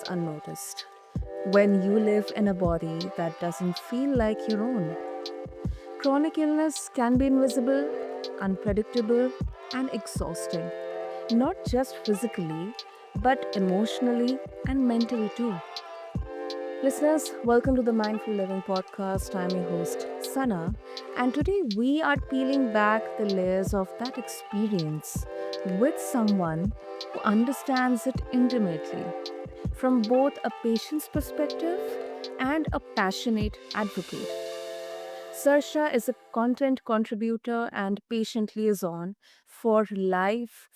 unnoticed. When you live in a body that doesn't feel like your own, chronic illness can be invisible, unpredictable, and exhausting. Not just physically, but emotionally and mentally too. Listeners, welcome to the Mindful Living Podcast. I'm your host, Sana, and today we are peeling back the layers of that experience with someone who understands it intimately from both a patient's perspective and a passionate advocate. Saoirse is a content contributor and patient liaison for Live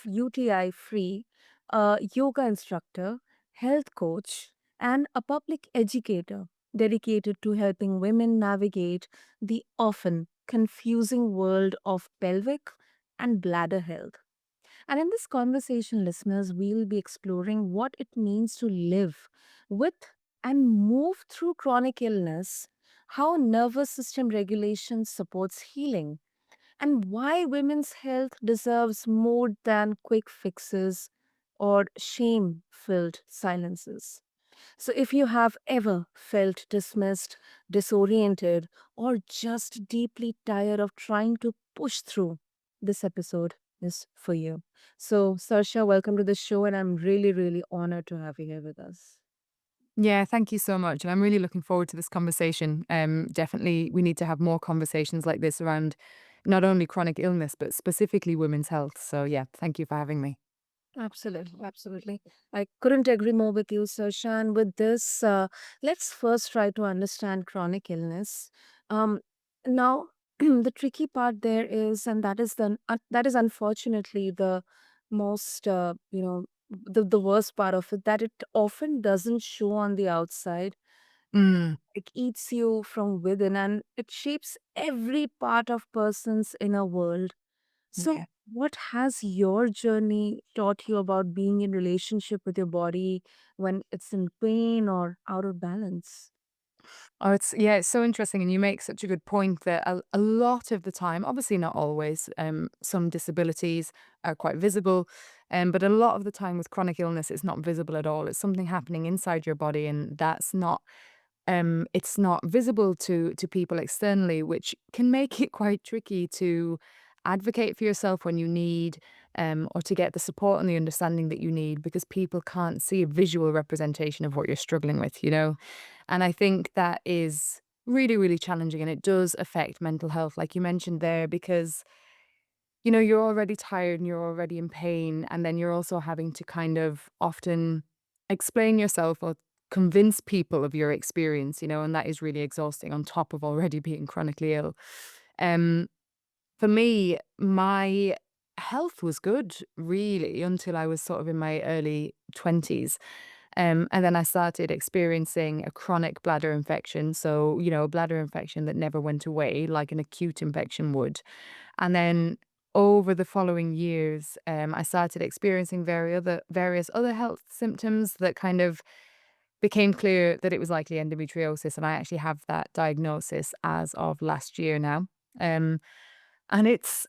UTI Free, a yoga instructor, health coach, and a public educator dedicated to helping women navigate the often confusing world of pelvic and bladder health. And in this conversation, listeners, we'll be exploring what it means to live with and move through chronic illness, how nervous system regulation supports healing, and why women's health deserves more than quick fixes or shame filled silences. So, if you have ever felt dismissed, disoriented, or just deeply tired of trying to push through, this episode is for you. So, Sarsha, welcome to the show, and I'm really, really honored to have you here with us. Yeah, thank you so much. And I'm really looking forward to this conversation. Definitely, we need to have more conversations like this around not only chronic illness, but specifically women's health. So, yeah, thank you for having me. Absolutely, absolutely. I couldn't agree more with you, Sarsha. And with this, let's first try to understand chronic illness. Um, now, the tricky part there is, and that is unfortunately the most, the worst part of it, that it often doesn't show on the outside. Mm, It eats you from within, and it shapes every part of person's inner world. So, yeah. what has your journey taught you about being in relationship with your body when it's in pain or out of balance? Oh, it's so interesting. And you make such a good point that a lot of the time, obviously not always, some disabilities are quite visible. But a lot of the time with chronic illness, it's not visible at all. It's something happening inside your body, and it's not visible to people externally, which can make it quite tricky to advocate for yourself when you need, or to get the support and the understanding that you need, because people can't see a visual representation of what you're struggling with, you know? And I think that is really, really challenging, and it does affect mental health, like you mentioned there, because you're already tired and you're already in pain, and then you're also having to kind of often explain yourself or convince people of your experience, and that is really exhausting on top of already being chronically ill. Um, for me, my health was good really until I was sort of in my early 20s. And then I started experiencing a chronic bladder infection. So, a bladder infection that never went away, like an acute infection would. And then over the following years, I started experiencing various other health symptoms that kind of became clear that it was likely endometriosis. And I actually have that diagnosis as of last year now. Um, and it's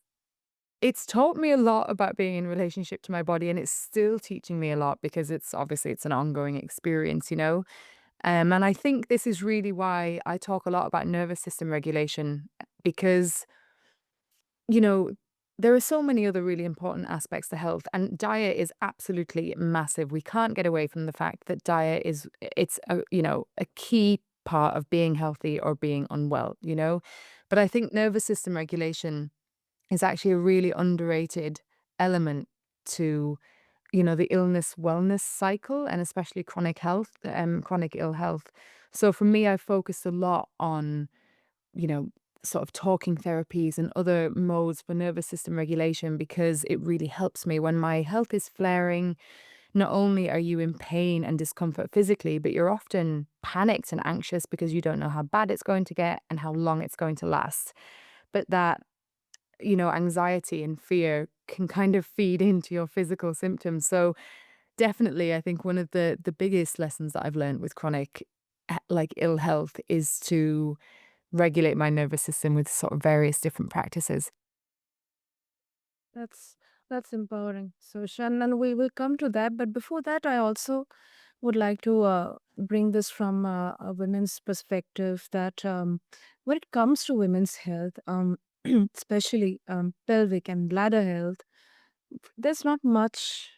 taught me a lot about being in relationship to my body, and it's still teaching me a lot because it's an ongoing experience. And I think this is really why I talk a lot about nervous system regulation, because you know, there are so many other really important aspects to health, and diet is absolutely massive. We can't get away from the fact that diet is it's a key part of being healthy or being unwell. But I think nervous system regulation is actually a really underrated element to the illness wellness cycle, and especially chronic ill health. So for me, I focused a lot on you know, sort of talking therapies and other modes for nervous system regulation, because it really helps me when my health is flaring. Not only are you in pain and discomfort physically, but you're often panicked and anxious because you don't know how bad it's going to get and how long it's going to last. But that, anxiety and fear can kind of feed into your physical symptoms. So definitely, I think one of the biggest lessons that I've learned with chronic like ill health is to regulate my nervous system with sort of various different practices. That's empowering, Saoirse, and we will come to that. But before that, I also would like to bring this from a women's perspective that when it comes to women's health, especially pelvic and bladder health, there's not much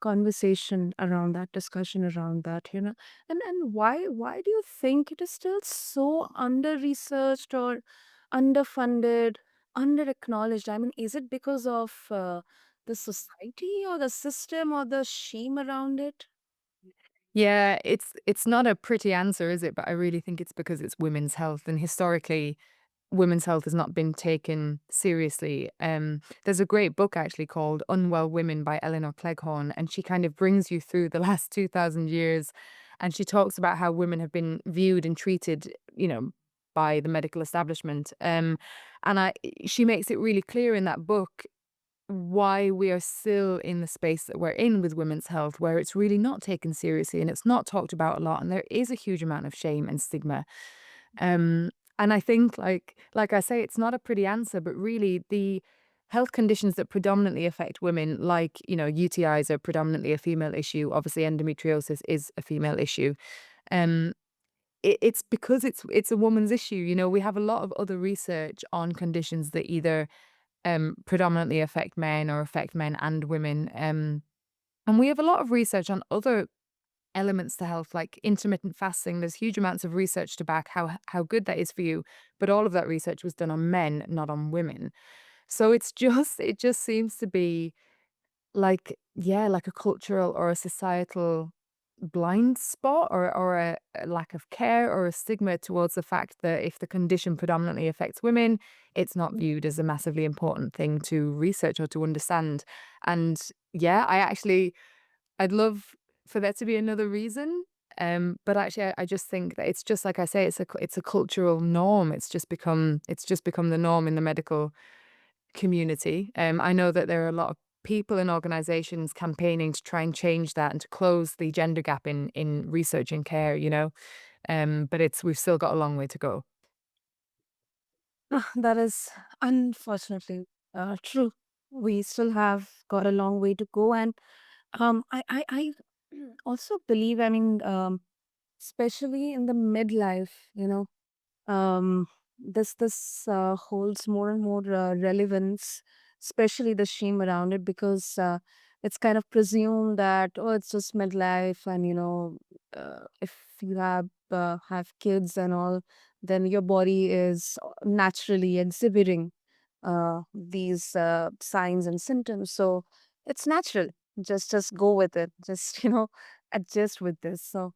conversation around that, discussion around that, and why do you think it is still so under researched or underfunded, under acknowledged? I mean, is it because of the society or the system or the shame around it? Yeah, it's not a pretty answer, is it? But I really think it's because it's women's health, and historically, women's health has not been taken seriously. There's a great book actually called Unwell Women by Eleanor Cleghorn, and she kind of brings you through the last 2,000 years. And she talks about how women have been viewed and treated, by the medical establishment. And she makes it really clear in that book why we are still in the space that we're in with women's health, where it's really not taken seriously and it's not talked about a lot. And there is a huge amount of shame and stigma. Um, and I think, like I say, it's not a pretty answer, but really the health conditions that predominantly affect women, like, UTIs are predominantly a female issue. Obviously, endometriosis is a female issue. Um, it's because it's a woman's issue. We have a lot of other research on conditions that either predominantly affect men or affect men and women. And we have a lot of research on other elements to health, like intermittent fasting. There's huge amounts of research to back how good that is for you, but all of that research was done on men, not on women. So it just seems to be like, yeah, like a cultural or a societal blind spot, or a lack of care or a stigma towards the fact that if the condition predominantly affects women, it's not viewed as a massively important thing to research or to understand. And yeah, I'd love for there to be another reason. But actually, I just think that it's just like I say, it's a cultural norm. It's just become the norm in the medical community. I know that there are a lot of people and organizations campaigning to try and change that and to close the gender gap in research and care, but we've still got a long way to go. That is unfortunately true. We still have got a long way to go, and I also believe. I mean, especially in the midlife, um, this holds more and more relevance, especially the shame around it, because it's kind of presumed that, oh, it's just midlife, and if you have kids and all, then your body is naturally exhibiting these signs and symptoms, so it's natural. Just go with it. Just adjust with this. So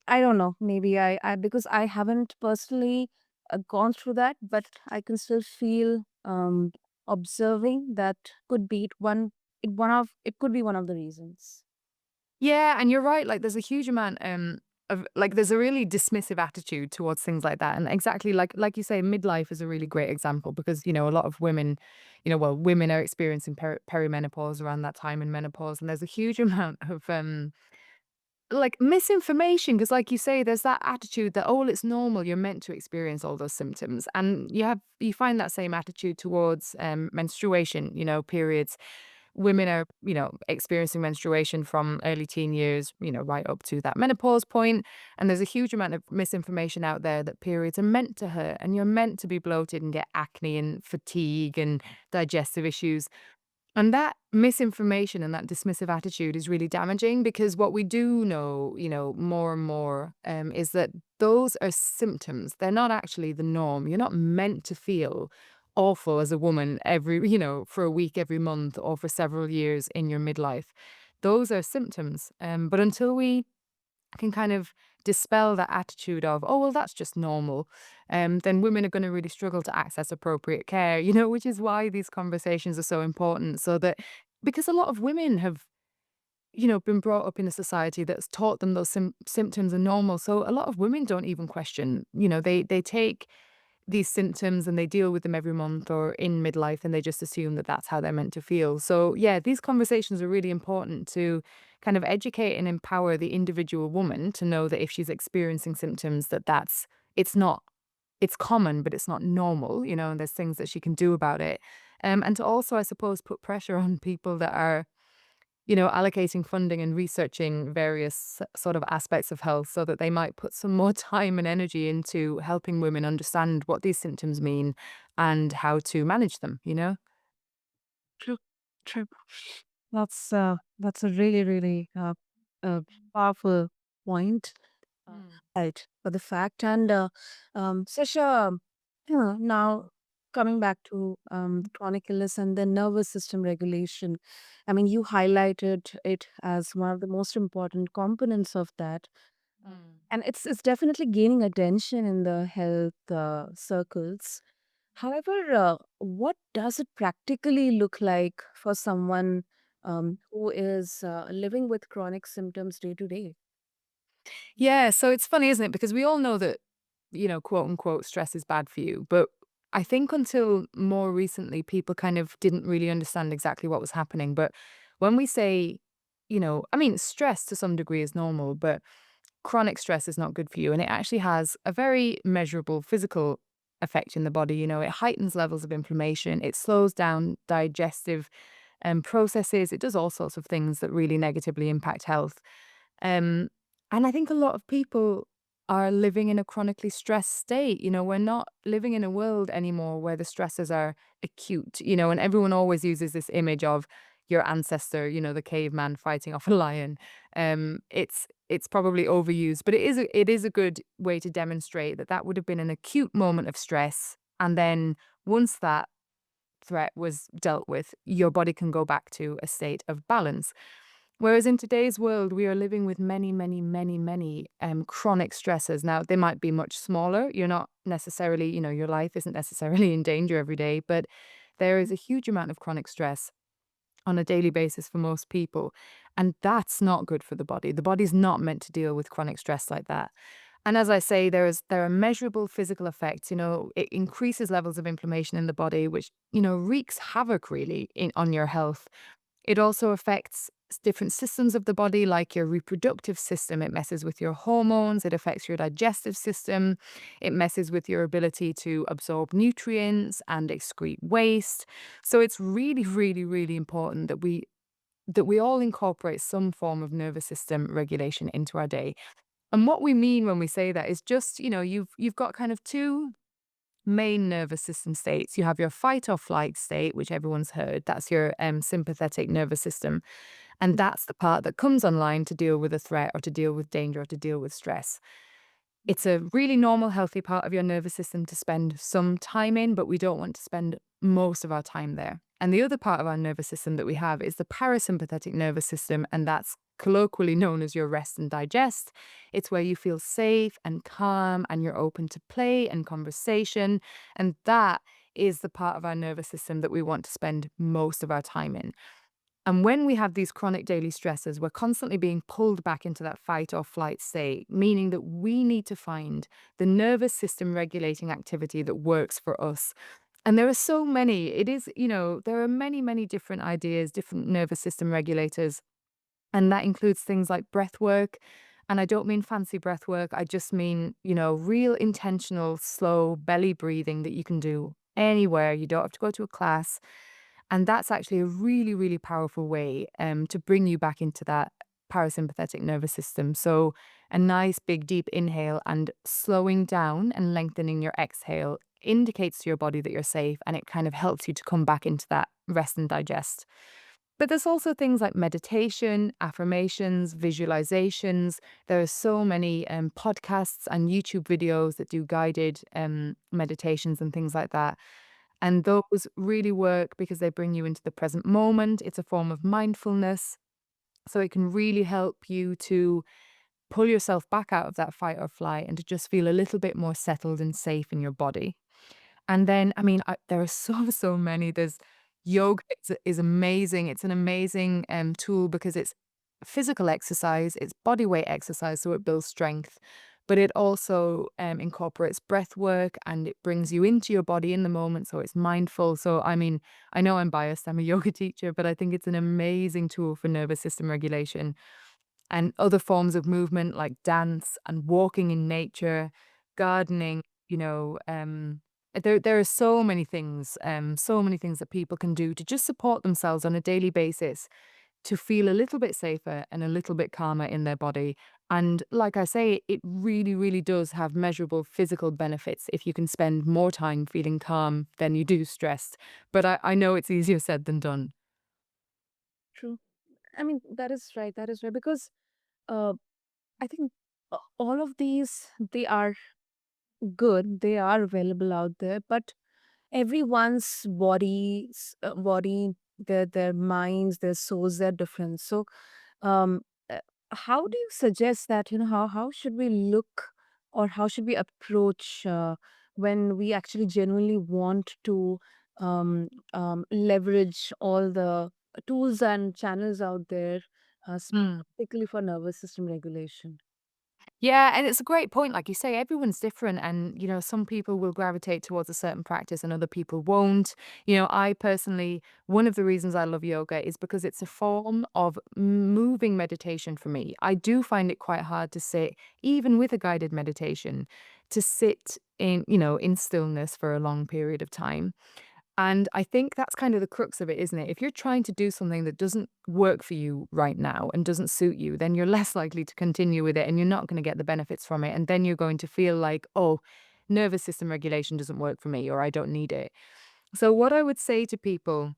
I don't know. Maybe I because I haven't personally gone through that, but I can still feel observing that could be it could be one of the reasons. Yeah, and you're right. Like, there's a huge amount of like, there's a really dismissive attitude towards things like that, and exactly like you say, midlife is a really great example because a lot of women, well, women are experiencing perimenopause around that time in menopause, and there's a huge amount of like misinformation, because like you say, there's that attitude that, oh, well, it's normal, you're meant to experience all those symptoms. And you find that same attitude towards menstruation, periods. Women are, experiencing menstruation from early teen years, right up to that menopause point. And there's a huge amount of misinformation out there that periods are meant to hurt and you're meant to be bloated and get acne and fatigue and digestive issues. And that misinformation and that dismissive attitude is really damaging, because what we do know, more and more, is that those are symptoms. They're not actually the norm. You're not meant to feel awful as a woman for a week every month or for several years in your midlife. Those are symptoms. But until we can kind of dispel that attitude of, oh, well, that's just normal, then women are going to really struggle to access appropriate care, which is why these conversations are so important. So that, because a lot of women have, been brought up in a society that's taught them those symptoms are normal. So a lot of women don't even question, they take these symptoms and they deal with them every month or in midlife, and they just assume that that's how they're meant to feel. So, yeah, these conversations are really important to kind of educate and empower the individual woman to know that if she's experiencing symptoms, it's not, it's common, but it's not normal, and there's things that she can do about it. And to also, I suppose, put pressure on people that are allocating funding and researching various sort of aspects of health so that they might put some more time and energy into helping women understand what these symptoms mean and how to manage them? True, true. That's a really, really powerful point. Mm. Right. For the fact and Sasha, now coming back to chronic illness and the nervous system regulation. I mean, you highlighted it as one of the most important components of that. Mm. And it's definitely gaining attention in the health circles. However, what does it practically look like for someone who is living with chronic symptoms day to day? Yeah, so it's funny, isn't it? Because we all know that, quote unquote, stress is bad for you. But I think until more recently, people kind of didn't really understand exactly what was happening. But when we say, I mean, stress to some degree is normal, but chronic stress is not good for you. And it actually has a very measurable physical effect in the body. It heightens levels of inflammation, it slows down digestive processes, it does all sorts of things that really negatively impact health. Um, and I think a lot of people are living in a chronically stressed state. We're not living in a world anymore where the stresses are acute, and everyone always uses this image of your ancestor, the caveman fighting off a lion. It's probably overused, but it is a good way to demonstrate that that would have been an acute moment of stress. And then once that threat was dealt with, your body can go back to a state of balance. Whereas in today's world, we are living with many, many, many, many chronic stresses. Now, they might be much smaller. You're not necessarily, your life isn't necessarily in danger every day, but there is a huge amount of chronic stress on a daily basis for most people. And that's not good for the body. The body's not meant to deal with chronic stress like that. And as I say, there are measurable physical effects. It increases levels of inflammation in the body, which, wreaks havoc really on your health. It also affects different systems of the body, like your reproductive system. It messes with your hormones, it affects your digestive system, it messes with your ability to absorb nutrients and excrete waste. So it's really, really, really important that we all incorporate some form of nervous system regulation into our day. And what we mean when we say that is just, you've got kind of two main nervous system states. You have your fight or flight state, which everyone's heard. That's your sympathetic nervous system. And that's the part that comes online to deal with a threat or to deal with danger or to deal with stress. It's a really normal, healthy part of your nervous system to spend some time in, but we don't want to spend most of our time there. And the other part of our nervous system that we have is the parasympathetic nervous system, and that's colloquially known as your rest and digest. It's where you feel safe and calm and you're open to play and conversation. And that is the part of our nervous system that we want to spend most of our time in. And when we have these chronic daily stresses, we're constantly being pulled back into that fight or flight state, meaning that we need to find the nervous system regulating activity that works for us. And there are so many. There are many, many different ideas, different nervous system regulators. And that includes things like breath work. And I don't mean fancy breath work. I just mean, real intentional, slow belly breathing that you can do anywhere. You don't have to go to a class. And that's actually a really, really powerful way to bring you back into that parasympathetic nervous system. So, a nice big deep inhale and slowing down and lengthening your exhale indicates to your body that you're safe, and it kind of helps you to come back into that rest and digest. But there's also things like meditation, affirmations, visualizations. There are so many podcasts and YouTube videos that do guided meditations and things like that. And those really work because they bring you into the present moment. It's a form of mindfulness. So it can really help you to pull yourself back out of that fight or flight and to just feel a little bit more settled and safe in your body. And then, I mean, there are so, so many. There's yoga is amazing. It's an amazing tool because it's physical exercise, it's body weight exercise, so it builds strength. But it also incorporates breath work and it brings you into your body in the moment. So it's mindful. So, I mean, I know I'm biased, I'm a yoga teacher, but I think it's an amazing tool for nervous system regulation and other forms of movement like dance and walking in nature, gardening, there are so many things that people can do to just support themselves on a daily basis to feel a little bit safer and a little bit calmer in their body. And like I say, it really, really does have measurable physical benefits if you can spend more time feeling calm than you do stressed. But I know it's easier said than done. True. I mean, that is right. That is right. Because uh, I think all of these, they are good. They are available out there, but everyone's body, their minds, their souls, they're different. So um uh, how do you suggest that, how should we look, or how should we approach when we actually genuinely want to leverage all the tools and channels out there, specifically for nervous system regulation? Yeah, and it's a great point. Like you say, everyone's different. And, some people will gravitate towards a certain practice and other people won't. I personally, one of the reasons I love yoga is because it's a form of moving meditation for me. I do find it quite hard to sit, even with a guided meditation, to sit in stillness for a long period of time. And I think that's kind of the crux of it, isn't it? If you're trying to do something that doesn't work for you right now and doesn't suit you, then you're less likely to continue with it and you're not going to get the benefits from it. And then you're going to feel like, oh, nervous system regulation doesn't work for me or I don't need it. So, what I would say to people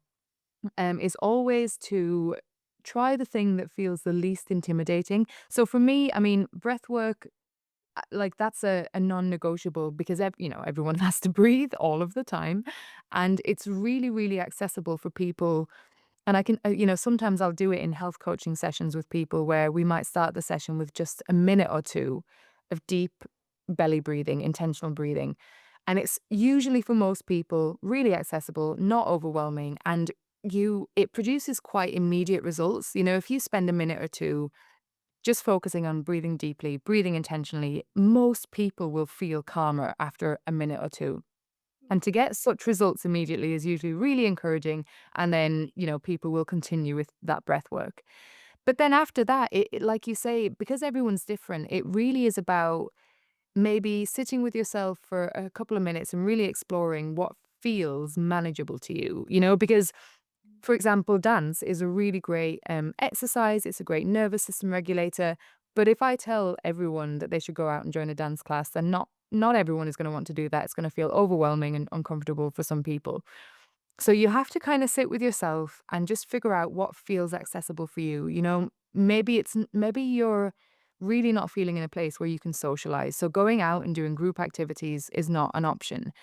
is always to try the thing that feels the least intimidating. So, for me, I mean, breath work, like that's a non-negotiable because everyone has to breathe all of the time, and it's really, really accessible for people. And I can, sometimes I'll do it in health coaching sessions with people where we might start the session with just a minute or two of deep belly breathing, intentional breathing. And it's usually for most people really accessible, not overwhelming, and it produces quite immediate results. If you spend a minute or two just focusing on breathing deeply, breathing intentionally, most people will feel calmer after a minute or two. And to get such results immediately is usually really encouraging. And then, people will continue with that breath work. But then after that, like you say, because everyone's different, it really is about maybe sitting with yourself for a couple of minutes and really exploring what feels manageable to you, because for example, dance is a really great exercise. It's a great nervous system regulator. But if I tell everyone that they should go out and join a dance class, then not everyone is going to want to do that. It's going to feel overwhelming and uncomfortable for some people. So you have to kind of sit with yourself and just figure out what feels accessible for you. Maybe you're really not feeling in a place where you can socialize. So going out and doing group activities is not an option.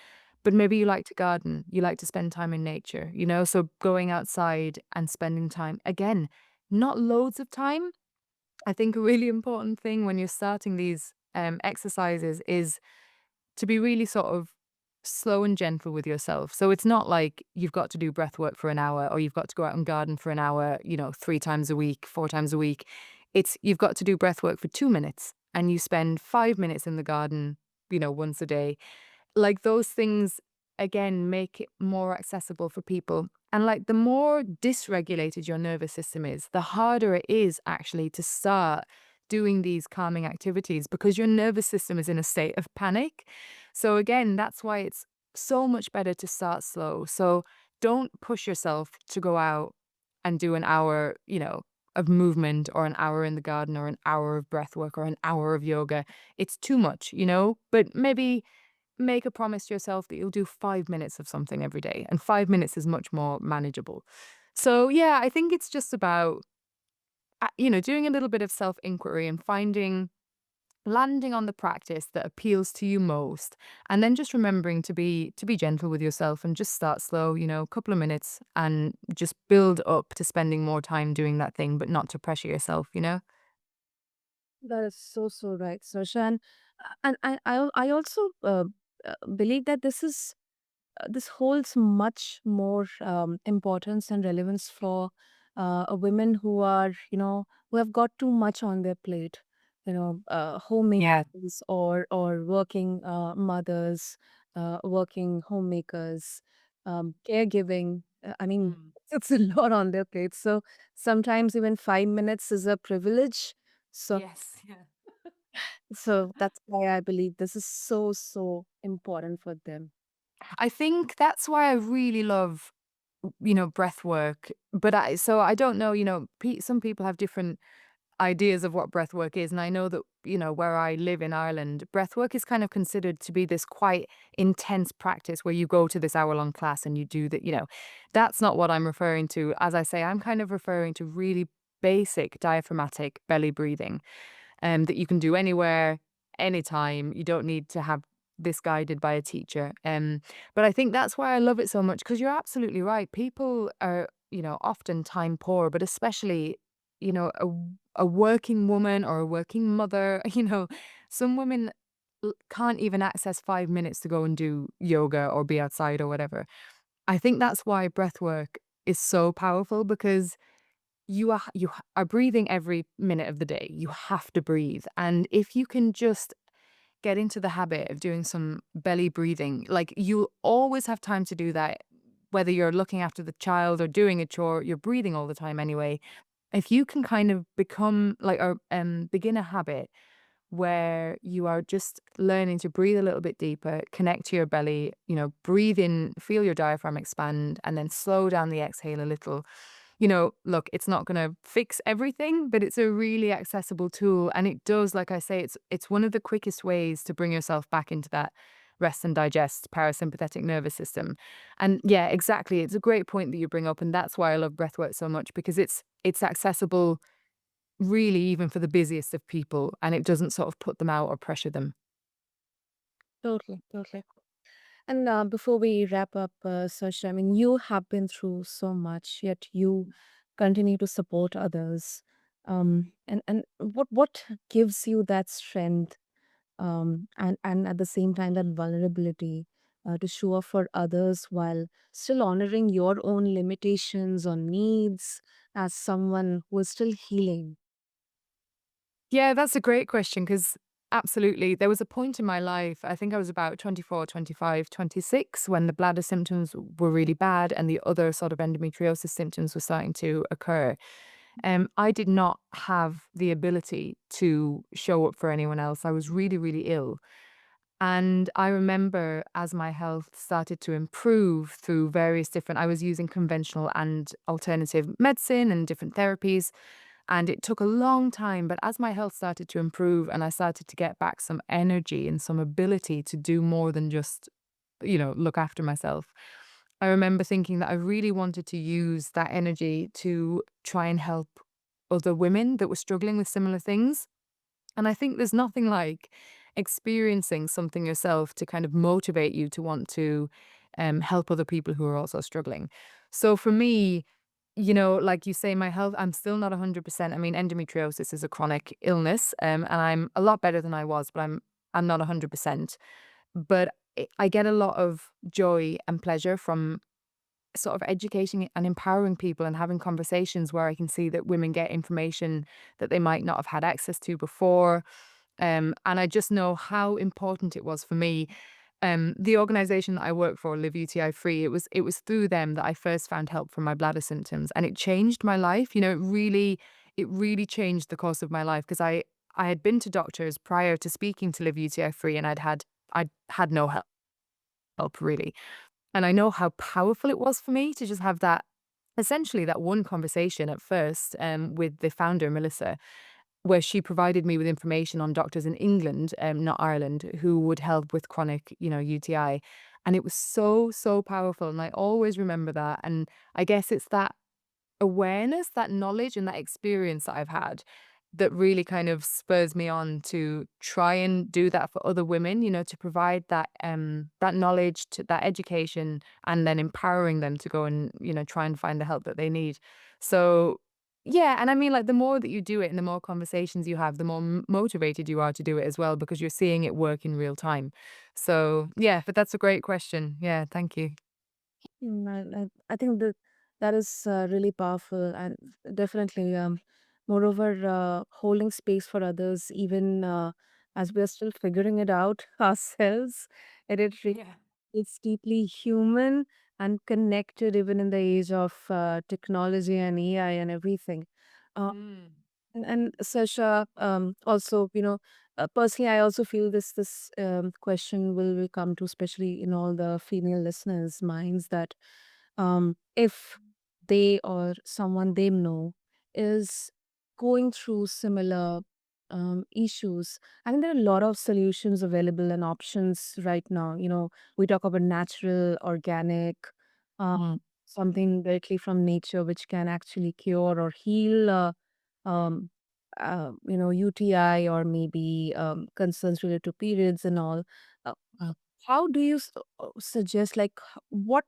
But maybe you like to garden, you like to spend time in nature. So going outside and spending time, again, not loads of time. I think a really important thing when you're starting these exercises is to be really sort of slow and gentle with yourself. So it's not like you've got to do breath work for an hour or you've got to go out and garden for an hour, 3 times a week, 4 times a week. It's you've got to do breath work for 2 minutes and you spend 5 minutes in the garden, once a day. Like, those things, again, make it more accessible for people. And, like, the more dysregulated your nervous system is, the harder it is actually to start doing these calming activities because your nervous system is in a state of panic. So, again, that's why it's so much better to start slow. So, don't push yourself to go out and do an hour, of movement or an hour in the garden or an hour of breath work or an hour of yoga. It's too much. But maybe make a promise to yourself that you'll do 5 minutes of something every day, and 5 minutes is much more manageable. So, yeah, I think it's just about, doing a little bit of self inquiry and landing on the practice that appeals to you most. And then just remembering to be gentle with yourself and just start slow, a couple of minutes and just build up to spending more time doing that thing, but not to pressure yourself. That is so, so right, Saoirse. And I also believe that this holds much more importance and relevance for women who have got too much on their plate. Yeah. Homemakers or working mothers, working homemakers, caregiving. I mean, Mm. it's a lot on their plate. So sometimes even 5 minutes is a privilege. So Yes. Yeah. so that's why I believe this is so, so important for them. I think that's why I really love breath work. But I don't know, some people have different ideas of what breath work is. And I know that, where I live in Ireland, breath work is kind of considered to be this quite intense practice where you go to this hour-long class and you do that. That's not what I'm referring to. As I say, I'm kind of referring to really basic diaphragmatic belly breathing, that you can do anywhere, anytime. You don't need to have this guided by a teacher. But I think that's why I love it so much, because you're absolutely right. People are, often time poor, but especially, a working woman or a working mother, some women can't even access 5 minutes to go and do yoga or be outside or whatever. I think that's why breath work is so powerful, because you are breathing every minute of the day. You have to breathe. And if you can just get into the habit of doing some belly breathing, like, you'll always have time to do that. Whether you're looking after the child or doing a chore, you're breathing all the time anyway. If you can kind of become like, or begin a habit where you are just learning to breathe a little bit deeper, connect to your belly, breathe in, feel your diaphragm expand, and then slow down the exhale a little. Look, it's not going to fix everything, but it's a really accessible tool. And it does, like I say, it's one of the quickest ways to bring yourself back into that rest and digest parasympathetic nervous system. And yeah, exactly. It's a great point that you bring up. And that's why I love breathwork so much, because it's accessible really even for the busiest of people, and it doesn't sort of put them out or pressure them. Totally, totally. And before we wrap up, Saoirse, I mean, you have been through so much, yet you continue to support others. And what gives you that strength, and at the same time that vulnerability, to show up for others while still honoring your own limitations or needs as someone who is still healing? Yeah, that's a great question, because absolutely, there was a point in my life, I think I was about 24, 25, 26, when the bladder symptoms were really bad and the other sort of endometriosis symptoms were starting to occur. I did not have the ability to show up for anyone else. I was really, really ill. And I remember, as my health started to improve through various different, I was using conventional and alternative medicine and different therapies. And it took a long time, but as my health started to improve and I started to get back some energy and some ability to do more than just, look after myself, I remember thinking that I really wanted to use that energy to try and help other women that were struggling with similar things. And I think there's nothing like experiencing something yourself to kind of motivate you to want to help other people who are also struggling. So for me, like you say, my health, I'm still not 100%. I mean, endometriosis is a chronic illness, and I'm a lot better than I was, but I'm not 100%. But I get a lot of joy and pleasure from sort of educating and empowering people and having conversations where I can see that women get information that they might not have had access to before. And I just know how important it was for me. The organization that I work for, Live UTI Free, it was through them that I first found help for my bladder symptoms, and it changed my life. It really changed the course of my life, because I had been to doctors prior to speaking to Live UTI Free, and I'd had no help really. And I know how powerful it was for me to just have that, essentially that one conversation at first, with the founder, Melissa, where she provided me with information on doctors in England, not Ireland, who would help with chronic, UTI. And it was so, so powerful. And I always remember that. And I guess it's that awareness, that knowledge, and that experience that I've had that really kind of spurs me on to try and do that for other women, to provide that knowledge, to that education, and then empowering them to go and, try and find the help that they need. So yeah, and I mean, like, the more that you do it and the more conversations you have, the more motivated you are to do it as well, because you're seeing it work in real time. So yeah, but that's a great question. Yeah, thank you. I think that that is really powerful, and definitely, moreover, holding space for others, even as we are still figuring it out ourselves, it really Yeah. it's deeply human and connected, even in the age of technology and AI and everything. Uh, Mm. and Sasha, also, personally, I also feel this question will come to, especially in all the female listeners' minds, that If they or someone they know is going through similar issues, I think there are a lot of solutions available and options right now. We talk about natural, organic, something directly from nature which can actually cure or heal, um, UTI or maybe concerns related to periods and all. Uh, Mm. how do you suggest, like, what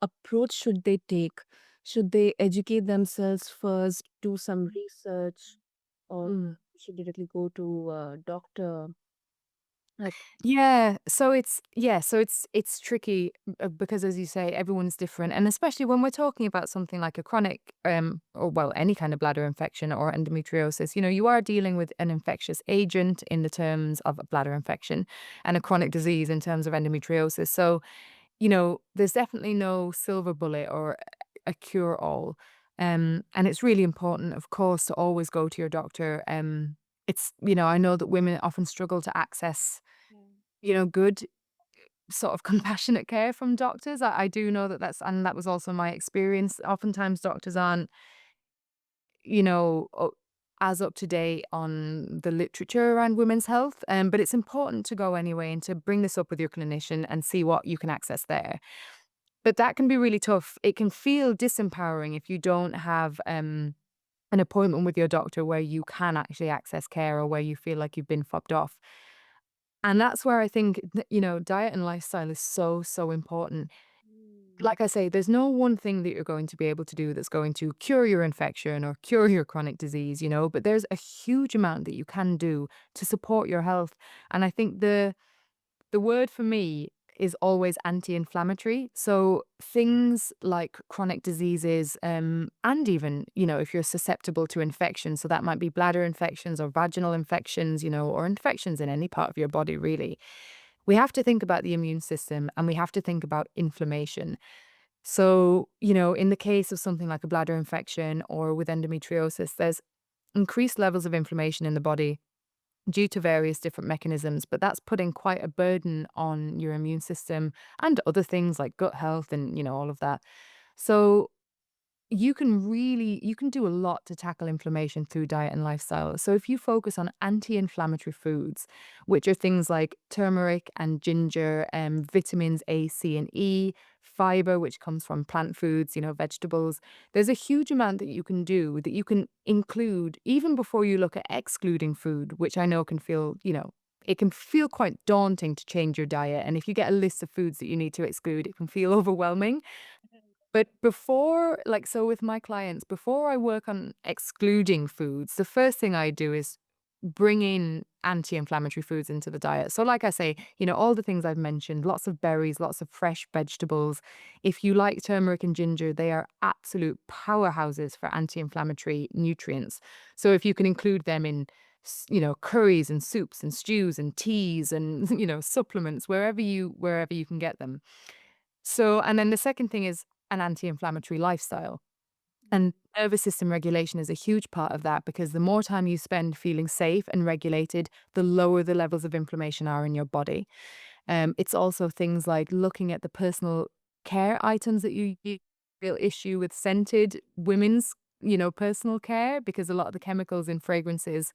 approach should they take? Should they educate themselves first, do some research, or Mm. should directly go to a doctor? Like, So it's tricky because as you say, everyone's different, and especially when we're talking about something like a chronic, or well, any kind of bladder infection or endometriosis. You are dealing with an infectious agent in the terms of a bladder infection, and a chronic disease in terms of endometriosis. So there's definitely no silver bullet or a cure all, and it's really important, of course, to always go to your doctor. I know that women often struggle to access good sort of compassionate care from doctors. I do know that that was also my experience. Oftentimes doctors aren't, you know, o as up to date on the literature around women's health, but it's important to go anyway and to bring this up with your clinician and see what you can access there. But that can be really tough. It can feel disempowering if you don't have, an appointment with your doctor where you can actually access care or where you feel like you've been fobbed off. And that's where I think, diet and lifestyle is so, so important. Like I say, there's no one thing that you're going to be able to do that's going to cure your infection or cure your chronic disease, but there's a huge amount that you can do to support your health. And I think the word for me is always anti-inflammatory. So things like chronic diseases, and even, if you're susceptible to infections, so that might be bladder infections or vaginal infections, or infections in any part of your body, really. We have to think about the immune system and we have to think about inflammation. So, in the case of something like a bladder infection or with endometriosis, there's increased levels of inflammation in the body due to various different mechanisms, but that's putting quite a burden on your immune system and other things like gut health and, all of that. So you can do a lot to tackle inflammation through diet and lifestyle. So if you focus on anti-inflammatory foods, which are things like turmeric and ginger, vitamins A, C, and E, fiber, which comes from plant foods, vegetables, there's a huge amount that you can do that you can include even before you look at excluding food, which I know can feel, it can feel quite daunting to change your diet. And if you get a list of foods that you need to exclude, it can feel overwhelming. But so with my clients, before I work on excluding foods, the first thing I do is bring in anti-inflammatory foods into the diet. So like I say, all the things I've mentioned, lots of berries, lots of fresh vegetables. If you like turmeric and ginger, they are absolute powerhouses for anti-inflammatory nutrients. So if you can include them in curries and soups and stews and teas and supplements wherever you can get them. So, and then the second thing is an anti-inflammatory lifestyle. And nervous system regulation is a huge part of that because the more time you spend feeling safe and regulated, the lower the levels of inflammation are in your body. It's also things like looking at the personal care items that you use. Real issue with scented women's, personal care because a lot of the chemicals in fragrances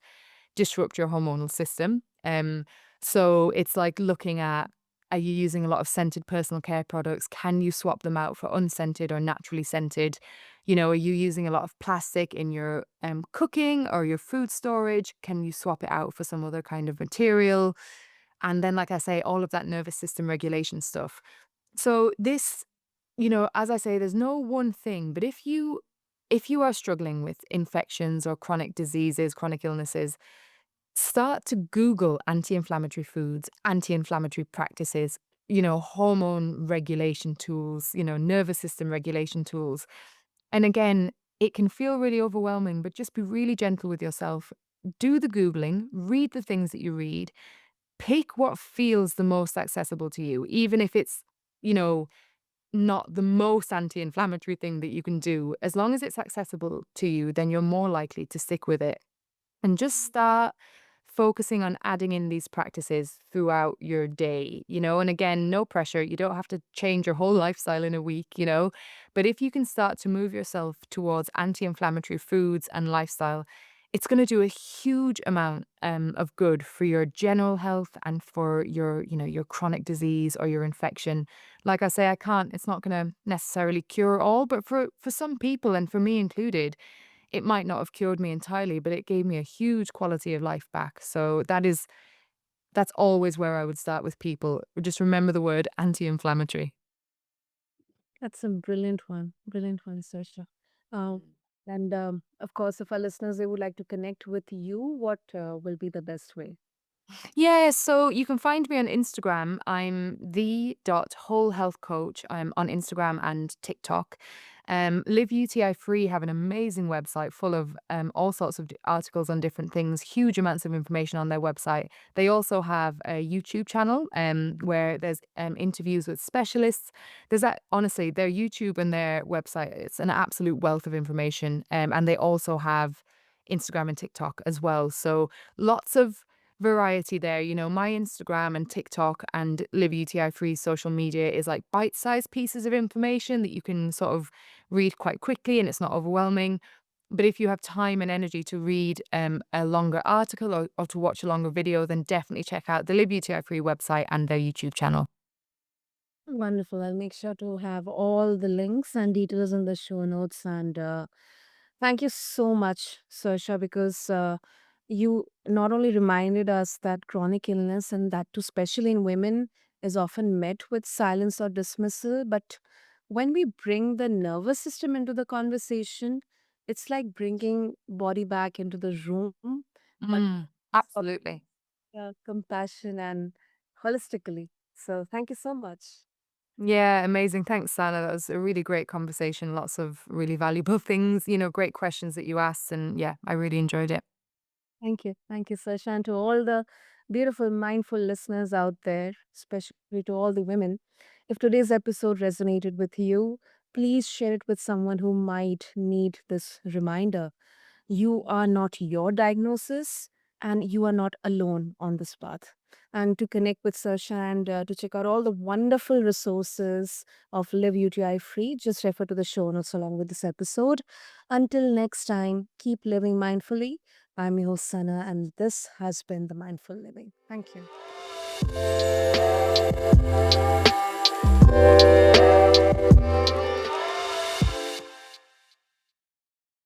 disrupt your hormonal system. So it's like looking at, are you using a lot of scented personal care products? Can you swap them out for unscented or naturally scented? Are you using a lot of plastic in your cooking or your food storage? Can you swap it out for some other kind of material? And then, like I say, all of that nervous system regulation stuff. So this, as I say, there's no one thing, but if you are struggling with infections or chronic diseases, chronic illnesses, start to Google anti-inflammatory foods, anti-inflammatory practices, hormone regulation tools, nervous system regulation tools. And again, it can feel really overwhelming, but just be really gentle with yourself. Do the Googling, read the things that you read, pick what feels the most accessible to you, even if it's, you know, not the most anti-inflammatory thing that you can do. As long as it's accessible to you, then you're more likely to stick with it and just start focusing on adding in these practices throughout your day, and again, no pressure. You don't have to change your whole lifestyle in a week. But if you can start to move yourself towards anti-inflammatory foods and lifestyle, it's going to do a huge amount of good for your general health and for your chronic disease or your infection. Like I say, it's not going to necessarily cure all, but for some people and for me included, it might not have cured me entirely, but it gave me a huge quality of life back. So that's always where I would start with people. Just remember the word anti-inflammatory. That's a brilliant one, Saoirse. Um, and of course, if our listeners they would like to connect with you, what will be the best way? Yeah, so you can find me on Instagram. I'm the dot whole health coach. I'm on Instagram and TikTok. Live UTI Free have an amazing website full of all sorts of articles on different things, huge amounts of information on their website. They also have a YouTube channel where there's interviews with specialists. There's that, honestly, their YouTube and their website, it's an absolute wealth of information. And they also have Instagram and TikTok as well. So lots of variety there. My Instagram and TikTok and Live UTI Free social media is like bite-sized pieces of information that you can sort of read quite quickly and it's not overwhelming. But if you have time and energy to read a longer article or to watch a longer video, then definitely check out the Live UTI Free website and their YouTube channel. Wonderful. I'll make sure to have all the links and details in the show notes. And thank you so much, Saoirse, because you not only reminded us that chronic illness, and that too, especially in women, is often met with silence or dismissal. But when we bring the nervous system into the conversation, it's like bringing body back into the room, but Mm, absolutely. compassion and holistically. So thank you so much. Yeah, amazing. Thanks, Sana. That was a really great conversation. Lots of really valuable things, great questions that you asked. And yeah, I really enjoyed it. Thank you. Thank you, Sasha. And to all the beautiful, mindful listeners out there, especially to all the women, if today's episode resonated with you, please share it with someone who might need this reminder. You are not your diagnosis, and you are not alone on this path. And to connect with Sarsha and to check out all the wonderful resources of Live UTI Free, just refer to the show notes along with this episode. Until next time, keep living mindfully. I'm your host, Sana, and this has been The Mindful Living. Thank you.